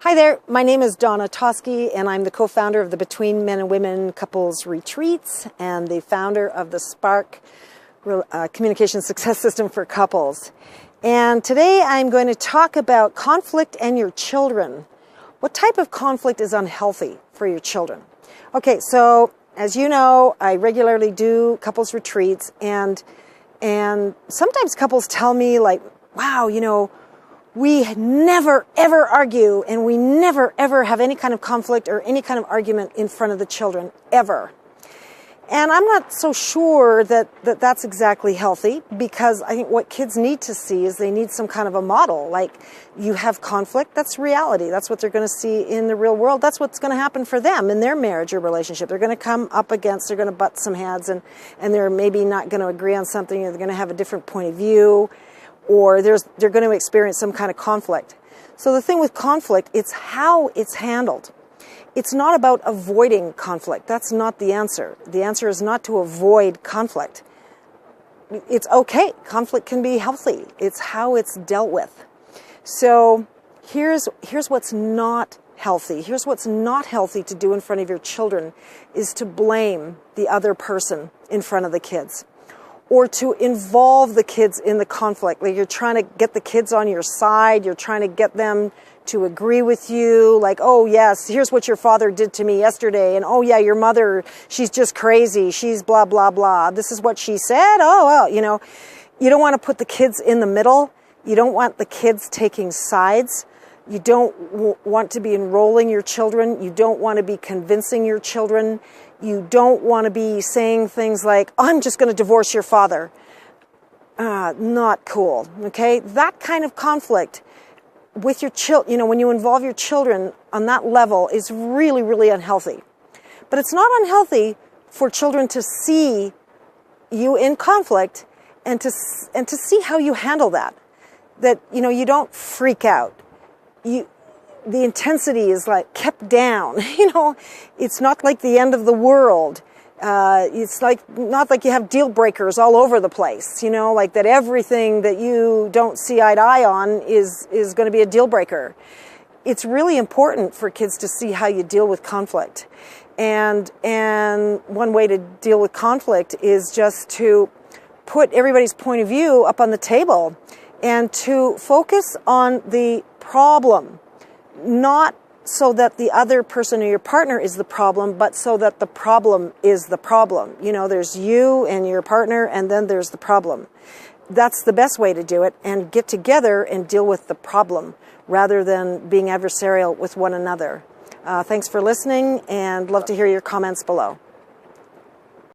Hi there, my name is Donna Toski and I'm the co-founder of the Between Men and Women Couples Retreats and the founder of the Spark Communication Success System for Couples. And today I'm going to talk about conflict and your children. What type of conflict is unhealthy for your children? Okay, so as you know, I regularly do couples retreats and sometimes couples tell me like, wow, you know, we never ever argue and we never ever have any kind of conflict or any kind of argument in front of the children, ever. And I'm not so sure that that's exactly healthy, because I think what kids need to see is they need some kind of a model. Like, you have conflict, that's reality. That's what they're going to see in the real world. That's what's going to happen for them in their marriage or relationship. They're going to come up against, they're going to butt some heads, and they're maybe not going to agree on something, or they're going to have a different point of view, or they're going to experience some kind of conflict. So the thing with conflict, it's how it's handled. It's not about avoiding conflict. That's not the answer. The answer is not to avoid conflict. It's okay. Conflict can be healthy. It's how it's dealt with. So here's what's not healthy. Here's what's not healthy to do in front of your children, is to blame the other person in front of the kids, or to involve the kids in the conflict. Like, you're trying to get the kids on your side, you're trying to get them to agree with you, like, oh yes, here's what your father did to me yesterday, and oh yeah, your mother, she's just crazy, she's blah, blah, blah, this is what she said, oh well, you know. You don't want to put the kids in the middle, you don't want the kids taking sides, you don't want to be enrolling your children, you don't want to be convincing your children, you don't want to be saying things like, I'm just going to divorce your father. Not cool, okay? That kind of conflict with your children, you know, when you involve your children on that level, is really, really unhealthy. But it's not unhealthy for children to see you in conflict and to see how you handle that. That, you know, you don't freak out. The intensity is like kept down, you know. It's not like the end of the world. It's like not like you have deal breakers all over the place, you know, like that everything that you don't see eye to eye on is going to be a deal breaker. It's really important for kids to see how you deal with conflict. And one way to deal with conflict is just to put everybody's point of view up on the table and to focus on the problem. Not so that the other person or your partner is the problem, but so that the problem is the problem. You know, there's you and your partner, and then there's the problem. That's the best way to do it, and get together and deal with the problem rather than being adversarial with one another. Thanks for listening, and love to hear your comments below.